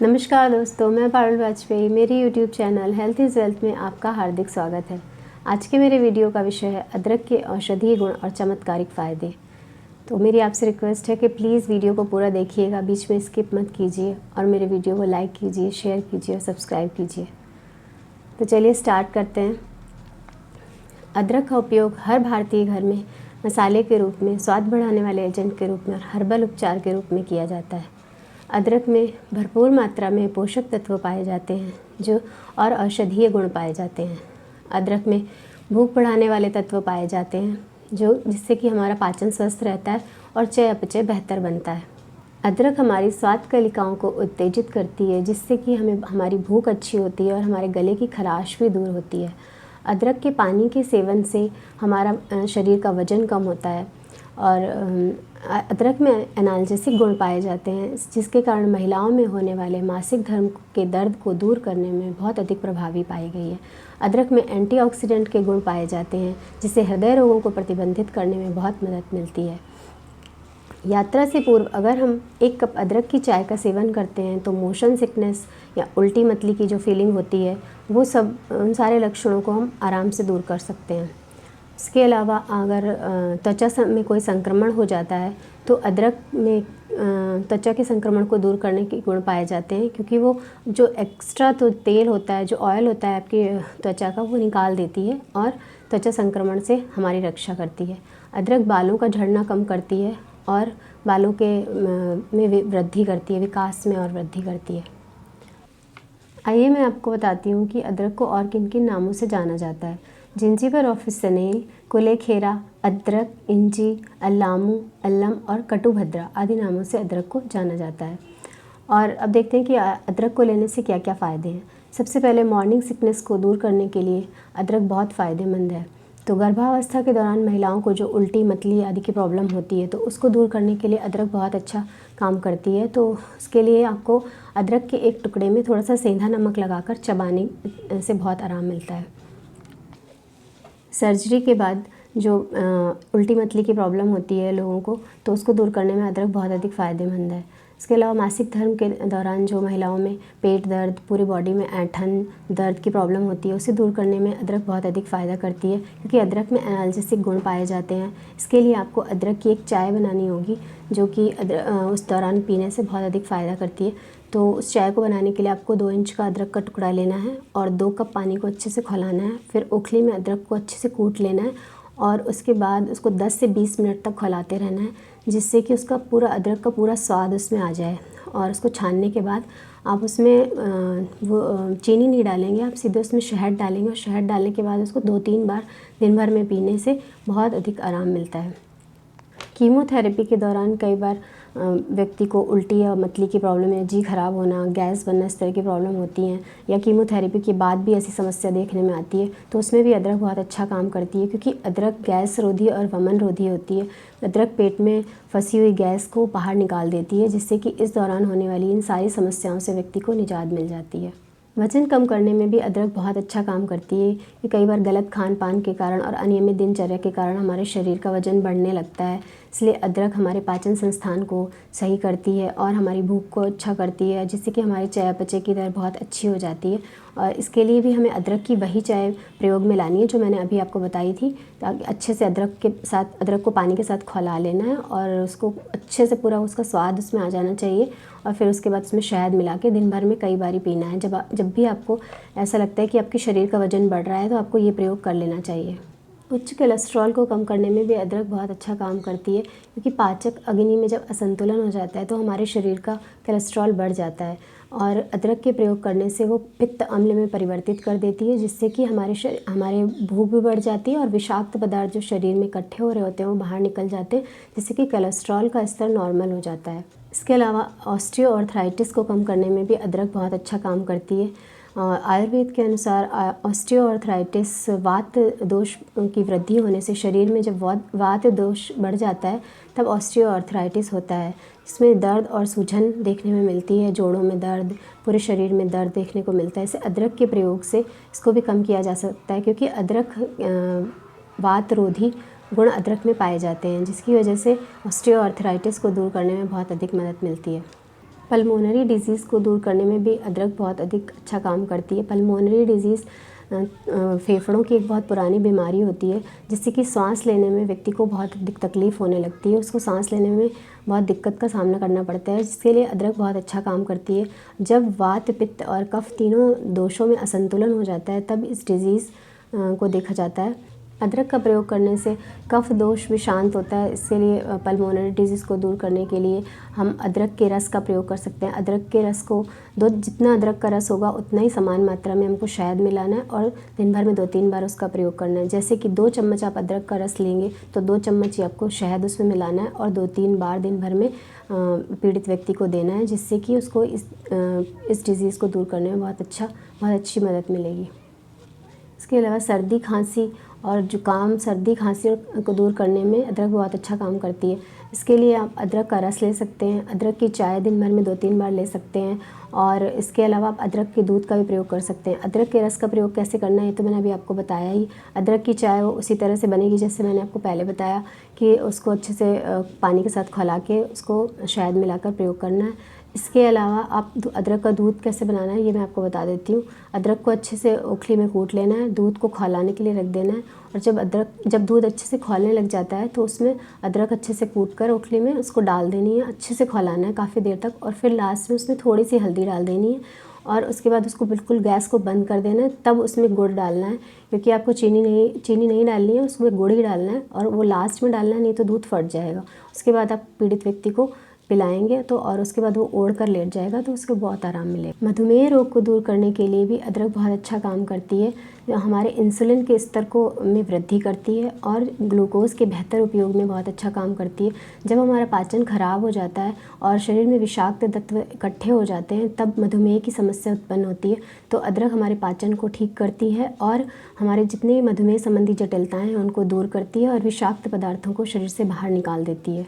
नमस्कार दोस्तों, मैं पारुल वाजपेयी। मेरी YouTube channel health is wealth में आपका हार्दिक स्वागत है। आज के मेरे वीडियो का विषय है अदरक के औषधीय गुण और चमत्कारिक फ़ायदे। तो मेरी आपसे रिक्वेस्ट है कि प्लीज़ वीडियो को पूरा देखिएगा, बीच में स्किप मत कीजिए और मेरे वीडियो को लाइक कीजिए, शेयर कीजिए और सब्सक्राइब कीजिए। तो चलिए स्टार्ट करते हैं। अदरक का उपयोग हर भारतीय घर में मसाले के रूप में, स्वाद बढ़ाने वाले एजेंट के रूप में और हर्बल उपचार के रूप में किया जाता है। अदरक में भरपूर मात्रा में पोषक तत्व पाए जाते हैं जो और औषधीय गुण पाए जाते हैं। अदरक में भूख बढ़ाने वाले तत्व पाए जाते हैं जिससे कि हमारा पाचन स्वस्थ रहता है और चयापचय बेहतर बनता है। अदरक हमारी स्वाद कलिकाओं को उत्तेजित करती है जिससे कि हमारी भूख अच्छी होती है और हमारे गले की खराश भी दूर होती है। अदरक के पानी के सेवन से हमारा शरीर का वज़न कम होता है और अदरक में एनाल्जेसिक गुण पाए जाते हैं जिसके कारण महिलाओं में होने वाले मासिक धर्म के दर्द को दूर करने में बहुत अधिक प्रभावी पाई गई है। अदरक में एंटीऑक्सीडेंट के गुण पाए जाते हैं जिससे हृदय रोगों को प्रतिबंधित करने में बहुत मदद मिलती है। यात्रा से पूर्व अगर हम 1 कप अदरक की चाय का सेवन करते हैं तो मोशन सिकनेस या उल्टी मतली की जो फीलिंग होती है वो सब उन सारे लक्षणों को हम आराम से दूर कर सकते हैं। इसके अलावा अगर त्वचा में कोई संक्रमण हो जाता है तो अदरक में त्वचा के संक्रमण को दूर करने के गुण पाए जाते हैं क्योंकि वो जो एक्स्ट्रा तो तेल होता है, जो ऑयल होता है आपकी त्वचा का, वो निकाल देती है और त्वचा संक्रमण से हमारी रक्षा करती है। अदरक बालों का झड़ना कम करती है और बालों के में वृद्धि करती है, विकास में और वृद्धि करती है। आइए मैं आपको बताती हूँ कि अदरक को और किन किन नामों से जाना जाता है। जिंजीबर ऑफिसिनेल, कुलेखेरा, अदरक, इंजी, अल्लामू, अल्लम और कटुभद्रा आदि नामों से अदरक को जाना जाता है। और अब देखते हैं कि अदरक को लेने से क्या क्या फ़ायदे हैं। सबसे पहले मॉर्निंग सिकनेस को दूर करने के लिए अदरक बहुत फ़ायदेमंद है। तो गर्भावस्था के दौरान महिलाओं को जो उल्टी मतली आदि की प्रॉब्लम होती है तो उसको दूर करने के लिए अदरक बहुत अच्छा काम करती है। तो उसके लिए आपको अदरक के एक टुकड़े में थोड़ा सा सेंधा नमक लगाकर चबाने से बहुत आराम मिलता है। सर्जरी के बाद जो उल्टी मतली की प्रॉब्लम होती है लोगों को तो उसको दूर करने में अदरक बहुत अधिक फ़ायदेमंद है। इसके अलावा मासिक धर्म के दौरान जो महिलाओं में पेट दर्द, पूरी बॉडी में ऐंठन दर्द की प्रॉब्लम होती है उसे दूर करने में अदरक बहुत अधिक फ़ायदा करती है क्योंकि अदरक में एनाल्जेसिक गुण पाए जाते हैं। इसके लिए आपको अदरक की एक चाय बनानी होगी जो कि उस दौरान पीने से बहुत अधिक फ़ायदा करती है। तो उस चाय को बनाने के लिए आपको 2 इंच का अदरक का टुकड़ा लेना है और 2 कप पानी को अच्छे से खौलाना है। फिर ओखली में अदरक को अच्छे से कूट लेना है और उसके बाद उसको 10 से 20 मिनट तक खौलाते रहना है जिससे कि उसका पूरा अदरक का पूरा स्वाद उसमें आ जाए। और उसको छानने के बाद आप उसमें वो चीनी नहीं डालेंगे, आप सीधे उसमें शहद डालेंगे और शहद डालने के बाद उसको 2-3 बार दिन भर में पीने से बहुत अधिक आराम मिलता है। कीमोथेरेपी के दौरान कई बार व्यक्ति को उल्टी या मतली की प्रॉब्लम या जी खराब होना, गैस बनना, इस तरह की प्रॉब्लम होती हैं या कीमोथेरेपी के बाद भी ऐसी समस्या देखने में आती है तो उसमें भी अदरक बहुत अच्छा काम करती है क्योंकि अदरक गैस रोधी और वमन रोधी होती है। अदरक पेट में फंसी हुई गैस को बाहर निकाल देती है जिससे कि इस दौरान होने वाली इन सारी समस्याओं से व्यक्ति को निजात मिल जाती है। वज़न कम करने में भी अदरक बहुत अच्छा काम करती है कि कई बार गलत खान पान के कारण और अनियमित दिनचर्या के कारण हमारे शरीर का वज़न बढ़ने लगता है। इसलिए अदरक हमारे पाचन संस्थान को सही करती है और हमारी भूख को अच्छा करती है जिससे कि हमारी चयापचय की दर बहुत अच्छी हो जाती है। और इसके लिए भी हमें अदरक की वही चाय प्रयोग में लानी है जो मैंने अभी आपको बताई थी। ताकि अच्छे से अदरक को पानी के साथ खौला लेना है और उसको अच्छे से पूरा उसका स्वाद उसमें आ जाना चाहिए और फिर उसके बाद उसमें शहद मिला के दिन भर में कई बारी पीना है। जब भी आपको ऐसा लगता है कि आपके शरीर का वज़न बढ़ रहा है तो आपको ये प्रयोग कर लेना चाहिए। उच्च कोलेस्ट्रॉल को कम करने में भी अदरक बहुत अच्छा काम करती है क्योंकि पाचक अग्नि में जब असंतुलन हो जाता है तो हमारे शरीर का कोलेस्ट्रॉल बढ़ जाता है और अदरक के प्रयोग करने से वो पित्त अम्ल में परिवर्तित कर देती है जिससे कि हमारे भूख भी बढ़ जाती है और विषाक्त पदार्थ जो शरीर में इकट्ठे हो रहे होते हैं वो बाहर निकल जाते हैं जिससे कि कोलेस्ट्रॉल का स्तर नॉर्मल हो जाता है। इसके अलावा ऑस्टियोआर्थराइटिस को कम करने में भी अदरक बहुत अच्छा काम करती है। आयुर्वेद के अनुसार ऑस्टियोआर्थराइटिस वात दोष की वृद्धि होने से शरीर में जब वात दोष बढ़ जाता है तब ऑस्टियोआर्थराइटिस होता है। इसमें दर्द और सूजन देखने में मिलती है, जोड़ों में दर्द, पूरे शरीर में दर्द देखने को मिलता है। इसे अदरक के प्रयोग से इसको भी कम किया जा सकता है क्योंकि अदरक वात रोधी गुण अदरक में पाए जाते हैं जिसकी वजह से ऑस्टियोआर्थराइटिस को दूर करने में बहुत अधिक मदद मिलती है। पल्मोनरी डिजीज़ को दूर करने में भी अदरक बहुत अधिक अच्छा काम करती है। पल्मोनरी डिजीज़ फेफड़ों की एक बहुत पुरानी बीमारी होती है, जिससे कि सांस लेने में व्यक्ति को बहुत अधिक तकलीफ़ होने लगती है। उसको सांस लेने में बहुत दिक्कत का सामना करना पड़ता है, जिसके लिए अदरक बहुत अच्छा काम करती है। जब वात, पित्त और कफ तीनों दोषों में असंतुलन हो जाता है, तब इस डिज़ीज़ को देखा जाता है। अदरक का प्रयोग करने से कफ दोष भी शांत होता है। इसके लिए पल्मोनरी डिजीज़ को दूर करने के लिए हम अदरक के रस का प्रयोग कर सकते हैं। अदरक के रस को जितना अदरक का रस होगा उतना ही समान मात्रा में हमको शहद मिलाना है और दिन भर में 2-3 बार उसका प्रयोग करना है। जैसे कि 2 चम्मच आप अदरक का रस लेंगे तो 2 चम्मच ही आपको शहद उसमें मिलाना है और 2-3 बार दिन भर में पीड़ित व्यक्ति को देना है, जिससे कि उसको इस डिज़ीज़ को दूर करने में बहुत अच्छी मदद मिलेगी। इसके अलावा सर्दी, खांसी और जुकाम, सर्दी खांसी को दूर करने में अदरक बहुत अच्छा काम करती है। इसके लिए आप अदरक का रस ले सकते हैं, अदरक की चाय दिन भर में 2-3 बार ले सकते हैं और इसके अलावा आप अदरक के दूध का भी प्रयोग कर सकते हैं। अदरक के रस का प्रयोग कैसे करना है ये तो मैंने अभी आपको बताया ही। अदरक की चाय वो उसी तरह से बनेगी जैसे मैंने आपको पहले बताया कि उसको अच्छे से पानी के साथ खौला के उसको शहद मिलाकर प्रयोग करना है। इसके अलावा आप अदरक का दूध कैसे बनाना है ये मैं आपको बता देती हूँ। अदरक को अच्छे से ओखली में कूट लेना है, दूध को खौलाने के लिए रख देना है और जब दूध अच्छे से खौलने लग जाता है तो उसमें अदरक अच्छे से कूट कर ओखली में उसको डाल देनी है, अच्छे से खौलाना है काफ़ी देर तक और फिर लास्ट में उसमें थोड़ी सी हल्दी डाल देनी है और उसके बाद उसको बिल्कुल गैस को बंद कर देना है। तब उसमें गुड़ डालना है, क्योंकि आपको चीनी नहीं डालनी है, उसमें गुड़ ही डालना है और वो लास्ट में डालना है, नहीं तो दूध फट जाएगा। उसके बाद आप पीड़ित व्यक्ति को पिलाएंगे तो और उसके बाद वो ओढ़ कर लेट जाएगा तो उसको बहुत आराम मिलेगा। मधुमेह रोग को दूर करने के लिए भी अदरक बहुत अच्छा काम करती है, जो हमारे इंसुलिन के स्तर को में वृद्धि करती है और ग्लूकोज़ के बेहतर उपयोग में बहुत अच्छा काम करती है। जब हमारा पाचन खराब हो जाता है और शरीर में विषाक्त तत्व इकट्ठे हो जाते हैं तब मधुमेह की समस्या उत्पन्न होती है। तो अदरक हमारे पाचन को ठीक करती है और हमारे जितने मधुमेह संबंधी जटिलताएँ हैं उनको दूर करती है और विषाक्त पदार्थों को शरीर से बाहर निकाल देती है।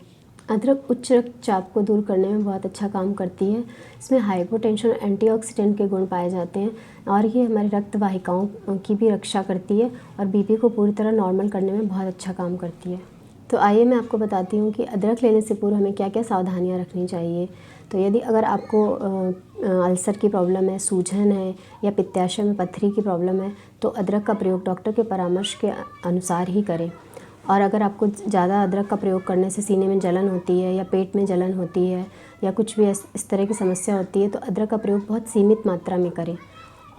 अदरक उच्च रक्तचाप को दूर करने में बहुत अच्छा काम करती है। इसमें हाइपोटेंशन और एंटीऑक्सीडेंट के गुण पाए जाते हैं और ये हमारी रक्त वाहिकाओं की भी रक्षा करती है और बीपी को पूरी तरह नॉर्मल करने में बहुत अच्छा काम करती है। तो आइए मैं आपको बताती हूँ कि अदरक लेने से पूर्व हमें क्या क्या सावधानियाँ रखनी चाहिए। तो यदि अगर आपको अल्सर की प्रॉब्लम है, सूजन है या पित्ताशय में पत्थरी की प्रॉब्लम है तो अदरक का प्रयोग डॉक्टर के परामर्श के अनुसार ही करें। और अगर आपको ज़्यादा अदरक का प्रयोग करने से सीने में जलन होती है या पेट में जलन होती है या कुछ भी इस तरह की समस्या होती है तो अदरक का प्रयोग बहुत सीमित मात्रा में करें।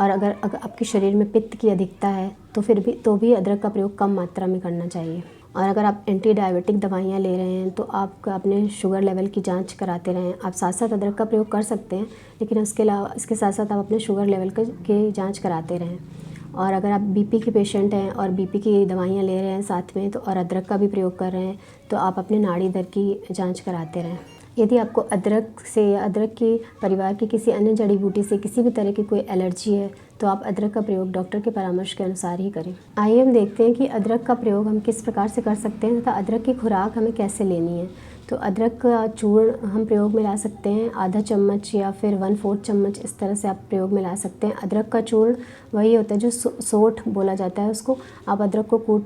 और अगर आपके शरीर में पित्त की अधिकता है तो भी अदरक का प्रयोग कम मात्रा में करना चाहिए। और अगर आप एंटी डायबिटिक दवाइयाँ ले रहे हैं तो आप अपने शुगर लेवल की जांच कराते रहें। आप साथ साथ अदरक का प्रयोग कर सकते हैं, लेकिन इसके साथ साथ आप अपने शुगर लेवल की जाँच कराते रहें। और अगर आप बीपी के पेशेंट हैं और बीपी की दवाइयाँ ले रहे हैं साथ में तो और अदरक का भी प्रयोग कर रहे हैं तो आप अपने नाड़ी दर की जांच कराते रहें। यदि आपको अदरक से या अदरक की परिवार की किसी अन्य जड़ी बूटी से किसी भी तरह की कोई एलर्जी है तो आप अदरक का प्रयोग डॉक्टर के परामर्श के अनुसार ही करें। आइए हम देखते हैं कि अदरक का प्रयोग हम किस प्रकार से कर सकते हैं तथा अदरक की खुराक हमें कैसे लेनी है। तो अदरक का चूर्ण हम प्रयोग में ला सकते हैं, आधा चम्मच या फिर 1/4 चम्मच, इस तरह से आप प्रयोग में ला सकते हैं। अदरक का चूर्ण वही होता है जो सोंठ बोला जाता है उसको। आप अदरक को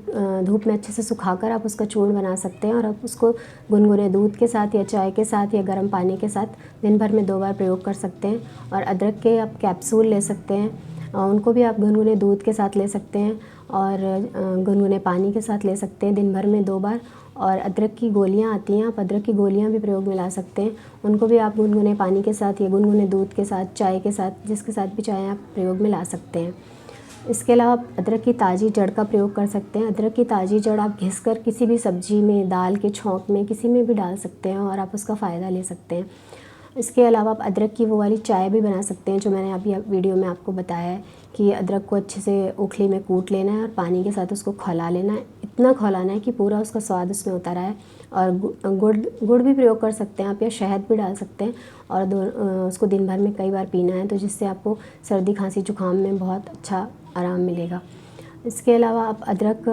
धूप में अच्छे से सुखाकर आप उसका चूर्ण बना सकते हैं और आप उसको गुनगुने दूध के साथ या चाय के साथ या गर्म पानी के साथ दिन भर में 2 बार प्रयोग कर सकते हैं। और अदरक के आप कैप्सूल ले सकते हैं, उनको भी आप गुनगुने दूध के साथ ले सकते हैं और गुनगुने पानी के साथ ले सकते हैं दिन भर में 2 बार। और अदरक की गोलियाँ आती हैं, आप अदरक की गोलियाँ भी प्रयोग में ला सकते हैं, उनको भी आप गुनगुने पानी के साथ या गुनगुने दूध के साथ, चाय के साथ, जिसके साथ भी चाहें आप प्रयोग में ला सकते हैं। इसके अलावा आप अदरक की ताज़ी जड़ का प्रयोग कर सकते हैं। अदरक की ताज़ी जड़ आप घिसकर किसी भी सब्जी में, दाल के छौंक में, किसी में भी डाल सकते हैं और आप उसका फ़ायदा ले सकते हैं। इसके अलावा आप अदरक की वो वाली चाय भी बना सकते हैं जो मैंने अभी वीडियो में आपको बताया है कि अदरक को अच्छे से ओखली में कूट लेना है और पानी के साथ उसको खौला लेना है, इतना खौलाना है कि पूरा उसका स्वाद उसमें उतर आए। और गुड़ भी प्रयोग कर सकते हैं आप या शहद भी डाल सकते हैं और उसको दिन भर में कई बार पीना है तो जिससे आपको सर्दी, खांसी, जुकाम में बहुत अच्छा आराम मिलेगा। इसके अलावा आप अदरक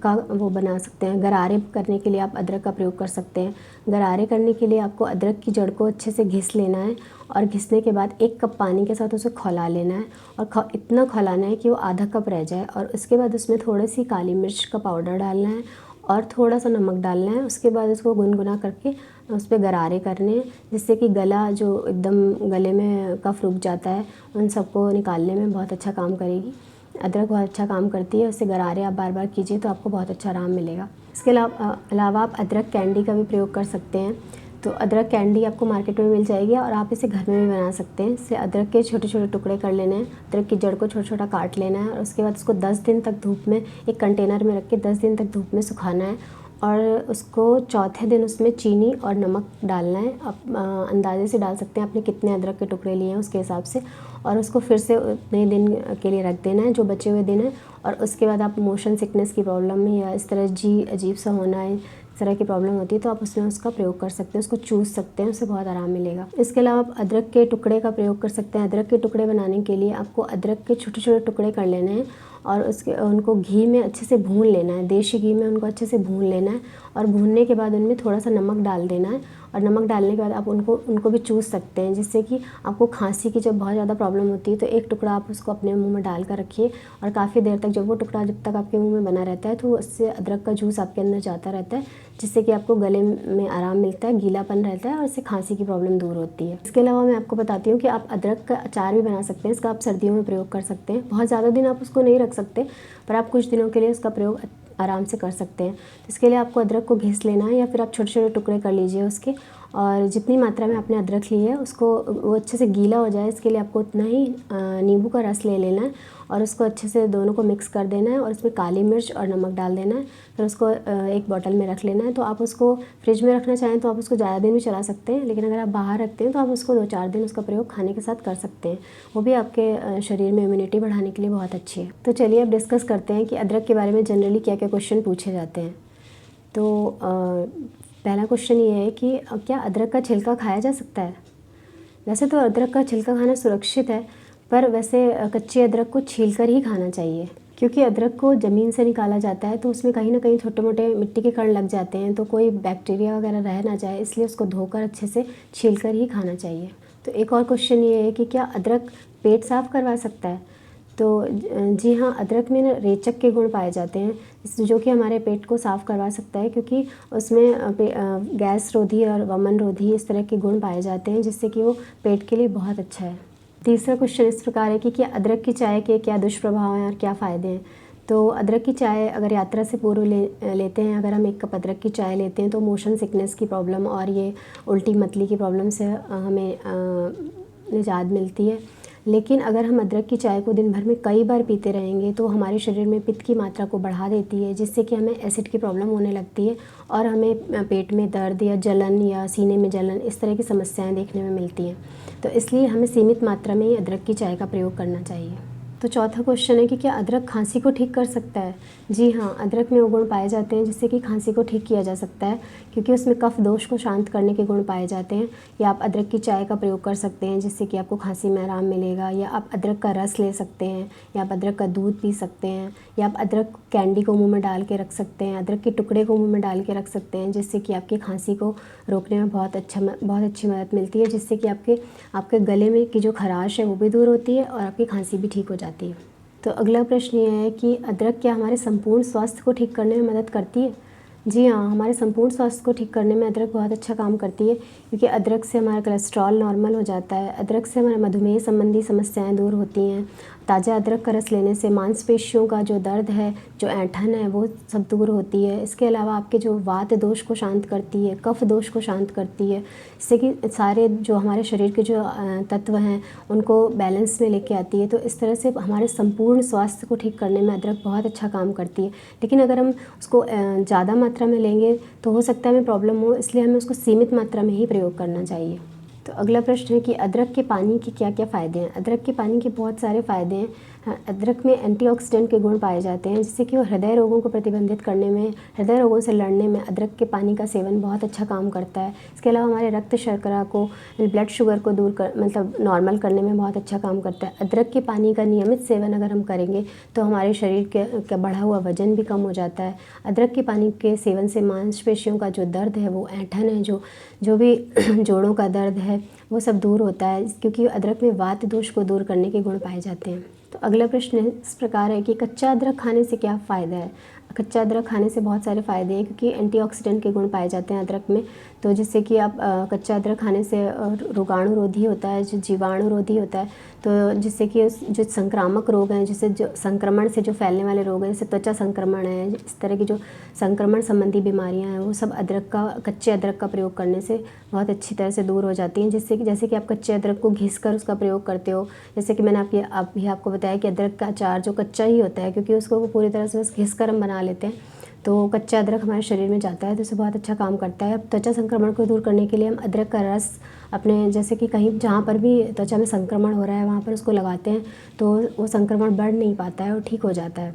का वो बना सकते हैं, गरारे करने के लिए आप अदरक का प्रयोग कर सकते हैं। गरारे करने के लिए आपको अदरक की जड़ को अच्छे से घिस लेना है और घिसने के बाद 1 कप पानी के साथ उसे खौला लेना है और इतना खौलाना है कि वो आधा कप रह जाए और उसके बाद उसमें थोड़ी सी काली मिर्च का पाउडर डालना है और थोड़ा सा नमक डालना है। उसके बाद उसको गुनगुना करके उस पर गरारे करने हैं, जिससे कि गला जो एकदम गले में कफ रुक जाता है उन सबको निकालने में बहुत अच्छा काम करेगी। अदरक बहुत अच्छा काम करती है। उससे गरारे आप बार बार कीजिए तो आपको बहुत अच्छा आराम मिलेगा। इसके अलावा आप अदरक कैंडी का भी प्रयोग कर सकते हैं। तो अदरक कैंडी आपको मार्केट में मिल जाएगी और आप इसे घर में भी बना सकते हैं। इससे अदरक के छोटे छोटे टुकड़े कर लेने हैं, अदरक की जड़ को छोटा छोटा काट लेना है और उसके बाद उसको 10 दिन तक धूप में एक कंटेनर में रख के 10 दिन तक धूप में सुखाना है और उसको चौथे दिन उसमें चीनी और नमक डालना है। आप अंदाजे से डाल सकते हैं आपने कितने अदरक के टुकड़े लिए हैं उसके हिसाब से, और उसको फिर से उतने दिन के लिए रख देना है जो बचे हुए दिन हैं। और उसके बाद आप मोशन सिकनेस की प्रॉब्लम है या इस तरह जी अजीब सा होना है, इस तरह की प्रॉब्लम होती है तो आप उसमें उसका प्रयोग कर सकते हैं, उसको चूस सकते हैं, उससे बहुत आराम मिलेगा। इसके अलावा आप अदरक के टुकड़े का प्रयोग कर सकते हैं। अदरक के टुकड़े बनाने के लिए आपको अदरक के छोटे छोटे टुकड़े कर लेने हैं और उनको घी में अच्छे से भून लेना है, देशी घी में उनको अच्छे से भून लेना है और भूनने के बाद उनमें थोड़ा सा नमक डाल देना है। और नमक डालने के बाद आप उनको भी चूस सकते हैं, जिससे कि आपको खांसी की जब बहुत ज़्यादा प्रॉब्लम होती है तो एक टुकड़ा आप उसको अपने मुंह में डाल कर रखिए और काफ़ी देर तक जब तक आपके मुंह में बना रहता है तो उससे अदरक का जूस आपके अंदर जाता रहता है, जिससे कि आपको गले में आराम मिलता है, गीलापन रहता है और इससे खांसी की प्रॉब्लम दूर होती है। इसके अलावा मैं आपको बताती हूँ कि आप अदरक का अचार भी बना सकते हैं। इसका आप सर्दियों में प्रयोग कर सकते हैं। बहुत ज़्यादा दिन आप उसको नहीं रख सकते, पर आप कुछ दिनों के लिए उसका प्रयोग आराम से कर सकते हैं। तो इसके लिए आपको अदरक को घिस लेना है या फिर आप छोटे छोटे टुकड़े कर लीजिए उसके, और जितनी मात्रा में आपने अदरक ली है उसको वो अच्छे से गीला हो जाए इसके लिए आपको उतना ही नींबू का रस ले लेना है और उसको अच्छे से दोनों को मिक्स कर देना है और उसमें काली मिर्च और नमक डाल देना है। फिर उसको एक बॉटल में रख लेना है। तो आप उसको फ्रिज में रखना चाहें तो आप उसको ज़्यादा दिन भी चला सकते हैं, लेकिन अगर आप बाहर रखते हैं तो आप उसको 2-4 दिन उसका प्रयोग खाने के साथ कर सकते हैं। वो भी आपके शरीर में इम्यूनिटी बढ़ाने के लिए बहुत अच्छी है। तो चलिए अब डिस्कस करते हैं कि अदरक के बारे में जनरली क्या क्या क्वेश्चन पूछे जाते हैं। तो पहला क्वेश्चन ये है कि क्या अदरक का छिलका खाया जा सकता है? वैसे तो अदरक का छिलका खाना सुरक्षित है, पर वैसे कच्चे अदरक को छीलकर ही खाना चाहिए, क्योंकि अदरक को ज़मीन से निकाला जाता है तो उसमें कहीं ना कहीं छोटे मोटे मिट्टी के कण लग जाते हैं, तो कोई बैक्टीरिया वगैरह रह ना जाए, इसलिए उसको धोकर अच्छे से छीलकर ही खाना चाहिए। तो एक और क्वेश्चन ये है कि क्या अदरक पेट साफ़ करवा सकता है? तो जी हाँ, अदरक में ना रेचक के गुण पाए जाते हैं जो कि हमारे पेट को साफ़ करवा सकता है, क्योंकि उसमें गैस रोधी और वमन रोधी इस तरह के गुण पाए जाते हैं, जिससे कि वो पेट के लिए बहुत अच्छा है। तीसरा क्वेश्चन इस प्रकार है कि क्या अदरक की चाय के क्या दुष्प्रभाव हैं और क्या फ़ायदे हैं? तो अदरक की चाय अगर यात्रा से पूर्व लेते हैं, अगर हम 1 कप अदरक की चाय लेते हैं तो मोशन सिकनेस की प्रॉब्लम और ये उल्टी मतली की प्रॉब्लम से हमें निजात मिलती है। लेकिन अगर हम अदरक की चाय को दिन भर में कई बार पीते रहेंगे तो हमारे शरीर में पित्त की मात्रा को बढ़ा देती है, जिससे कि हमें एसिड की प्रॉब्लम होने लगती है और हमें पेट में दर्द या जलन या सीने में जलन इस तरह की समस्याएं देखने में मिलती हैं। तो इसलिए हमें सीमित मात्रा में ही अदरक की चाय का प्रयोग करना चाहिए। तो चौथा क्वेश्चन है कि क्या अदरक खांसी को ठीक कर सकता है? जी हाँ, अदरक में वो गुण पाए जाते हैं जिससे कि खांसी को ठीक किया जा सकता है, क्योंकि उसमें कफ दोष को शांत करने के गुण पाए जाते हैं। या आप अदरक की चाय का प्रयोग कर सकते हैं जिससे कि आपको खांसी में आराम मिलेगा, या आप अदरक का रस ले सकते हैं, या आप अदरक का दूध पी सकते हैं, या आप अदरक कैंडी को मुँह में डाल के रख सकते हैं, अदरक के टुकड़े को मुँह में डाल के रख सकते हैं, जिससे कि आपकी खांसी को रोकने में बहुत अच्छी मदद मिलती है, जिससे कि आपके गले में की जो खराश है वो भी दूर होती है और आपकी खांसी भी ठीक हो जाती है। तो अगला प्रश्न ये है कि अदरक क्या हमारे संपूर्ण स्वास्थ्य को ठीक करने में मदद करती है? जी हाँ, हमारे संपूर्ण स्वास्थ्य को ठीक करने में अदरक बहुत अच्छा काम करती है, क्योंकि अदरक से हमारा कोलेस्ट्रॉल नॉर्मल हो जाता है। अदरक से हमारे मधुमेह संबंधी समस्याएं दूर होती हैं। ताज़ा अदरक का रस लेने से मांसपेशियों का जो दर्द है, जो ऐंठन है, वो सब दूर होती है। इसके अलावा आपके जो वात दोष को शांत करती है, कफ दोष को शांत करती है, इससे कि सारे जो हमारे शरीर के जो तत्व हैं उनको बैलेंस में लेके आती है। तो इस तरह से हमारे संपूर्ण स्वास्थ्य को ठीक करने में अदरक बहुत अच्छा काम करती है। लेकिन अगर हम उसको ज़्यादा मात्रा में लेंगे तो हो सकता है हमें प्रॉब्लम हो, इसलिए हमें उसको सीमित मात्रा में ही प्रयोग करना चाहिए। तो अगला प्रश्न है कि अदरक के पानी के क्या क्या फ़ायदे हैं? अदरक के पानी के बहुत सारे फ़ायदे हैं। अदरक में एंटीऑक्सीडेंट के गुण पाए जाते हैं, जिससे कि वो हृदय रोगों को प्रतिबंधित करने में, हृदय रोगों से लड़ने में अदरक के पानी का सेवन बहुत अच्छा काम करता है। इसके अलावा हमारे रक्त शर्करा को, ब्लड शुगर को नॉर्मल करने में बहुत अच्छा काम करता है। अदरक के पानी का नियमित सेवन अगर हम करेंगे तो हमारे शरीर का बढ़ा हुआ वजन भी कम हो जाता है। अदरक के पानी के सेवन से मांसपेशियों का जो दर्द है, वो ऐंठन है, जो भी जोड़ों का दर्द है, वो सब दूर होता है, क्योंकि अदरक में वात दोष को दूर करने के गुण पाए जाते हैं। तो अगला प्रश्न इस प्रकार है कि कच्चा अदरक खाने से क्या फ़ायदा है? कच्चा अदरक खाने से बहुत सारे फ़ायदे हैं क्योंकि एंटीऑक्सीडेंट के गुण पाए जाते हैं अदरक में। तो जिससे कि आप कच्चा अदरक खाने से रोगाणुरोधी होता है, जो जीवाणुरोधी होता है, तो जिससे कि जो संक्रामक रोग हैं, जिससे जो संक्रमण से जो फैलने वाले रोग हैं, जैसे त्वचा संक्रमण है, इस तरह की जो संक्रमण संबंधी बीमारियां हैं, वो सब कच्चे अदरक का प्रयोग करने से बहुत अच्छी तरह से दूर हो जाती हैं। जिससे कि जैसे कि आप कच्चे अदरक को घिस कर उसका प्रयोग करते हो, जैसे कि मैंने आपको बताया कि अदरक का अचार जो कच्चा ही होता है, क्योंकि उसको पूरी तरह से बस घिस कर हम बना लेते हैं, तो कच्चा अदरक हमारे शरीर में जाता है तो उसे बहुत अच्छा काम करता है। अब त्वचा संक्रमण को दूर करने के लिए हम अदरक का रस अपने, जैसे कि कहीं जहाँ पर भी त्वचा में संक्रमण हो रहा है वहाँ पर उसको लगाते हैं तो वो संक्रमण बढ़ नहीं पाता है और ठीक हो जाता है।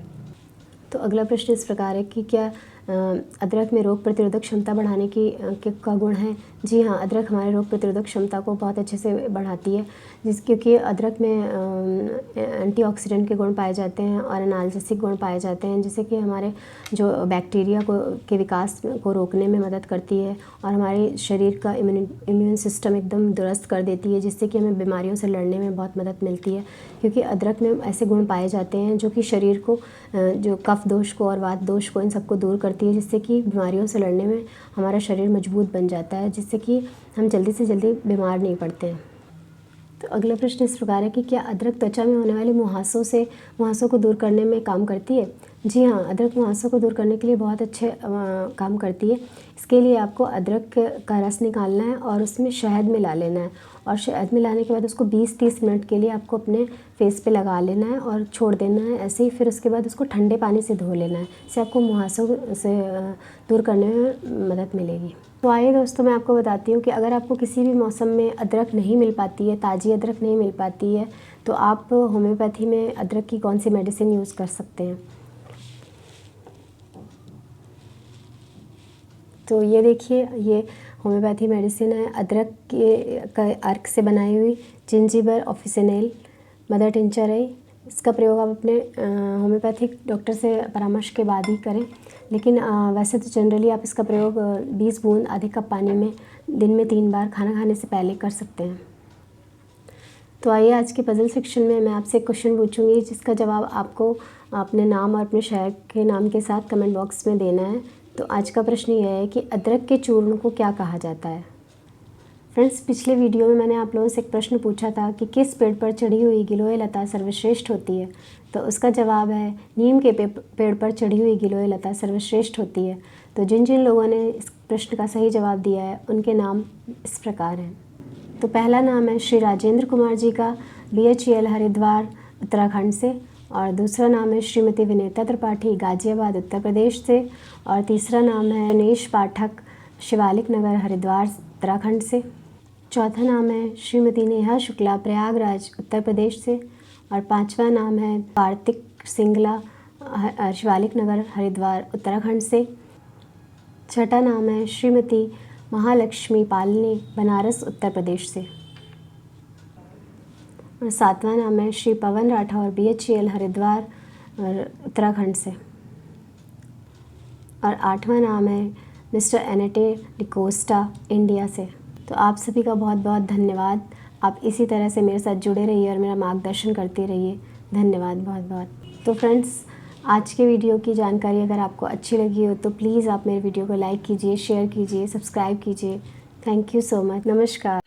तो अगला प्रश्न इस प्रकार है कि क्या अदरक में रोग प्रतिरोधक क्षमता बढ़ाने का गुण है? जी हाँ, अदरक हमारे रोग प्रतिरोधक क्षमता को बहुत अच्छे से बढ़ाती है, क्योंकि अदरक में एंटीऑक्सीडेंट के गुण पाए जाते हैं और एनाल्जेसिक गुण पाए जाते हैं, जिससे कि हमारे जो बैक्टीरिया के विकास को रोकने में मदद करती है और हमारे शरीर का इम्यून सिस्टम एकदम दुरुस्त कर देती है, जिससे कि हमें बीमारियों से लड़ने में बहुत मदद मिलती है। क्योंकि अदरक में ऐसे गुण पाए जाते हैं जो कि शरीर को, जो कफ दोष को और वात दोष को, इन सबको दूर करती है, जिससे कि बीमारियों से लड़ने में हमारा शरीर मजबूत बन जाता है, जिससे कि हम जल्दी से जल्दी बीमार नहीं पड़ते हैं। तो अगला प्रश्न इस प्रकार है कि क्या अदरक त्वचा में होने वाले मुहासों को दूर करने में काम करती है? जी हाँ, अदरक मुहासों को दूर करने के लिए बहुत अच्छे काम करती है। इसके लिए आपको अदरक का रस निकालना है और उसमें शहद मिला लेना है, और शहद मिलाने के बाद उसको 20-30 मिनट के लिए आपको अपने फेस पे लगा लेना है और छोड़ देना है ऐसे ही। फिर उसके बाद उसको ठंडे पानी से धो लेना है, इससे आपको मुहासों से दूर करने में मदद मिलेगी। तो आइए दोस्तों, मैं आपको बताती हूँ कि अगर आपको किसी भी मौसम में अदरक नहीं मिल पाती है, ताज़ी अदरक नहीं मिल पाती है, तो आप होम्योपैथी में अदरक की कौन सी मेडिसिन यूज़ कर सकते हैं। तो ये देखिए, ये होम्योपैथी मेडिसिन है अदरक का अर्क से बनाई हुई जिंजीबर ऑफिसिनेल मदर टिंचर है। इसका प्रयोग आप अपने होम्योपैथिक डॉक्टर से परामर्श के बाद ही करें, लेकिन वैसे तो जनरली आप इसका प्रयोग 20 बूंद आधे कप पानी में दिन में 3 बार खाना खाने से पहले कर सकते हैं। तो आइए, आज के पजल सेक्शन में मैं आपसे एक क्वेश्चन पूछूंगी, जिसका जवाब आपको अपने नाम और अपने शहर के नाम के साथ कमेंट बॉक्स में देना है। तो आज का प्रश्न यह है कि अदरक के चूर्ण को क्या कहा जाता है। फ्रेंड्स, पिछले वीडियो में मैंने आप लोगों से एक प्रश्न पूछा था कि किस पेड़ पर चढ़ी हुई गिलोय लता सर्वश्रेष्ठ होती है। तो उसका जवाब है नीम के पेड़ पर चढ़ी हुई गिलोय लता सर्वश्रेष्ठ होती है। तो जिन जिन लोगों ने इस प्रश्न का सही जवाब दिया है उनके नाम इस प्रकार हैं। तो पहला नाम है श्री राजेंद्र कुमार जी का, BHEL हरिद्वार उत्तराखंड से, और दूसरा नाम है श्रीमती विनेता त्रिपाठी गाजियाबाद उत्तर प्रदेश से, और तीसरा नाम है गणेश पाठक शिवालिक नगर हरिद्वार उत्तराखंड से, चौथा नाम है श्रीमती नेहा शुक्ला प्रयागराज उत्तर प्रदेश से, और पांचवा नाम है कार्तिक सिंगला शिवालिक नगर हरिद्वार उत्तराखंड से, छठा नाम है श्रीमती महालक्ष्मी पालनी बनारस उत्तर प्रदेश से, और सातवां नाम है श्री पवन राठौर BHEL हरिद्वार उत्तराखंड से, और आठवां नाम है मिस्टर एनेटे डिकोस्टा इंडिया से। तो आप सभी का बहुत बहुत धन्यवाद। आप इसी तरह से मेरे साथ जुड़े रहिए और मेरा मार्गदर्शन करते रहिए। धन्यवाद बहुत बहुत। तो फ्रेंड्स, आज के वीडियो की जानकारी अगर आपको अच्छी लगी हो तो प्लीज़ आप मेरे वीडियो को लाइक कीजिए, शेयर कीजिए, सब्सक्राइब कीजिए। Thank you so much. नमस्कार।